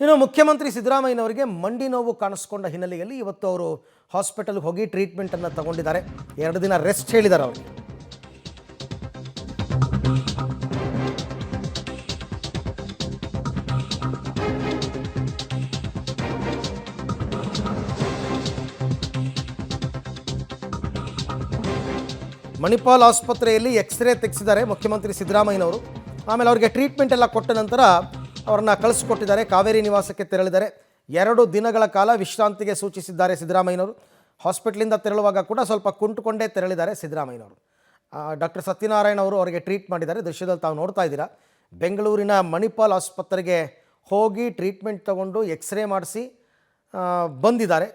ಇನ್ನು ಮುಖ್ಯಮಂತ್ರಿ ಸಿದ್ದರಾಮಯ್ಯನವರಿಗೆ ಮಂಡಿ ನೋವು ಕಾಣಿಸ್ಕೊಂಡ ಹಿನ್ನೆಲೆಯಲ್ಲಿ ಇವತ್ತು ಅವರು ಹಾಸ್ಪಿಟಲ್ಗೆ ಹೋಗಿ ಟ್ರೀಟ್ಮೆಂಟನ್ನು ತಗೊಂಡಿದ್ದಾರೆ. 2 ದಿನ ರೆಸ್ಟ್ ಹೇಳಿದ್ದಾರೆ ಅವರಿಗೆ. ಮಣಿಪಾಲ್ ಆಸ್ಪತ್ರೆಯಲ್ಲಿ ಎಕ್ಸ್ರೇ ತೆಗೆಸಿದ್ದಾರೆ ಮುಖ್ಯಮಂತ್ರಿ ಸಿದ್ದರಾಮಯ್ಯನವರು. ಆಮೇಲೆ ಅವರಿಗೆ ಟ್ರೀಟ್ಮೆಂಟ್ ಎಲ್ಲ ಕೊಟ್ಟ ನಂತರ ಅವರನ್ನು ಕಳಿಸ್ಕೊಟ್ಟಿದ್ದಾರೆ. ಕಾವೇರಿ ನಿವಾಸಕ್ಕೆ ತೆರಳಿದ್ದಾರೆ. 2 ದಿನಗಳ ಕಾಲ ವಿಶ್ರಾಂತಿಗೆ ಸೂಚಿಸಿದ್ದಾರೆ ಸಿದ್ದರಾಮಯ್ಯನವರು. ಹಾಸ್ಪಿಟ್ಲಿಂದ ತೆರಳುವಾಗ ಕೂಡ ಸ್ವಲ್ಪ ಕುಂಟುಕೊಂಡೇ ತೆರಳಿದ್ದಾರೆ ಸಿದ್ದರಾಮಯ್ಯನವರು. ಡಾಕ್ಟರ್ ಸತ್ಯನಾರಾಯಣ ಅವರು ಅವರಿಗೆ ಟ್ರೀಟ್ ಮಾಡಿದ್ದಾರೆ. ದೃಶ್ಯದಲ್ಲಿ ತಾವು ನೋಡ್ತಾ ಇದ್ದೀರಾ. ಬೆಂಗಳೂರಿನ ಮಣಿಪಾಲ್ ಆಸ್ಪತ್ರೆಗೆ ಹೋಗಿ ಟ್ರೀಟ್ಮೆಂಟ್ ತಗೊಂಡು ಎಕ್ಸ್ರೇ ಮಾಡಿಸಿ ಬಂದಿದ್ದಾರೆ.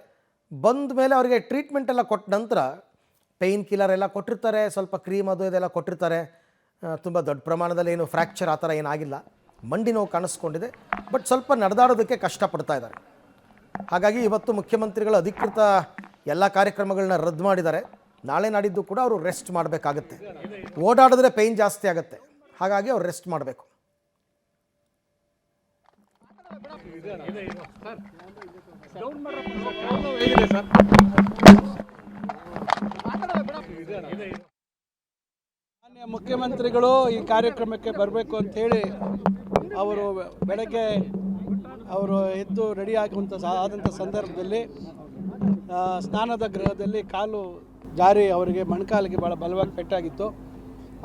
ಬಂದ ಮೇಲೆ ಅವರಿಗೆ ಟ್ರೀಟ್ಮೆಂಟ್ ಎಲ್ಲ ಕೊಟ್ಟ ನಂತರ ಪೇಯ್ನ್ ಕಿಲ್ಲರ್ ಎಲ್ಲ ಕೊಟ್ಟಿರ್ತಾರೆ, ಸ್ವಲ್ಪ ಕ್ರೀಮ್ ಅದು ಇದೆಲ್ಲ ಕೊಟ್ಟಿರ್ತಾರೆ. ತುಂಬ ದೊಡ್ಡ ಪ್ರಮಾಣದಲ್ಲಿ ಏನು ಫ್ರ್ಯಾಕ್ಚರ್ ಆ ಥರ ಏನಾಗಿಲ್ಲ. ಮಂಡಿ ನೋವು ಕಾಣಿಸ್ಕೊಂಡಿದೆ, ಬಟ್ ಸ್ವಲ್ಪ ನಡೆದಾಡೋದಕ್ಕೆ ಕಷ್ಟಪಡ್ತಾ ಇದ್ದಾರೆ. ಹಾಗಾಗಿ ಇವತ್ತು ಮುಖ್ಯಮಂತ್ರಿಗಳು ಅಧಿಕೃತ ಎಲ್ಲ ಕಾರ್ಯಕ್ರಮಗಳನ್ನ ರದ್ದು ಮಾಡಿದ್ದಾರೆ. ನಾಳೆ ನಾಡಿದ್ದು ಕೂಡ ಅವರು ರೆಸ್ಟ್ ಮಾಡಬೇಕಾಗತ್ತೆ. ಓಡಾಡಿದ್ರೆ ಪೇಯ್ನ್ ಜಾಸ್ತಿ ಆಗುತ್ತೆ. ಹಾಗಾಗಿ ಅವ್ರು ರೆಸ್ಟ್ ಮಾಡಬೇಕು. ಮಾನ್ಯ ಮುಖ್ಯಮಂತ್ರಿಗಳು ಈ ಕಾರ್ಯಕ್ರಮಕ್ಕೆ ಬರಬೇಕು ಅಂಥೇಳಿ ಅವರು ಬೆಳಗ್ಗೆ ಅವರು ಎದ್ದು ರೆಡಿ ಆದಂಥ ಸಂದರ್ಭದಲ್ಲಿ ಸ್ನಾನದ ಗೃಹದಲ್ಲಿ ಕಾಲು ಜಾರಿ ಅವರಿಗೆ ಮೊಣಕಾಲಿಗೆ ಭಾಳ ಬಲವಾಗಿ ಪೆಟ್ಟಾಗಿತ್ತು.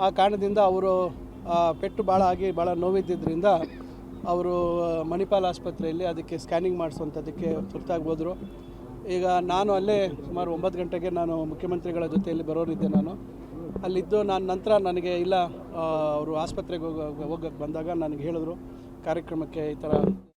ಆ ಕಾರಣದಿಂದ ಅವರು ಪೆಟ್ಟು ಭಾಳ ಆಗಿ ಭಾಳ ನೋವಿದ್ದರಿಂದ ಅವರು ಮಣಿಪಾಲ್ ಆಸ್ಪತ್ರೆಯಲ್ಲಿ ಅದಕ್ಕೆ ಸ್ಕ್ಯಾನಿಂಗ್ ಮಾಡಿಸುವಂಥದ್ದಕ್ಕೆ ತುರ್ತಾಗಿ ಹೋದರು. ಈಗ ನಾನು ಅಲ್ಲೇ ಸುಮಾರು 9 ಗಂಟೆಗೆ ನಾನು ಮುಖ್ಯಮಂತ್ರಿಗಳ ಜೊತೆಯಲ್ಲಿ ಬರೋರಿದ್ದೆ. ನಾನು ಅಲ್ಲಿದ್ದು ನಂತರ ನನಗೆ ಇಲ್ಲ ಅವರು ಆಸ್ಪತ್ರೆಗೆ ಹೋಗಕ್ಕೆ ಬಂದಾಗ ನನಗೆ ಹೇಳಿದ್ರು ಕಾರ್ಯಕ್ರಮಕ್ಕೆ ಈ ಥರ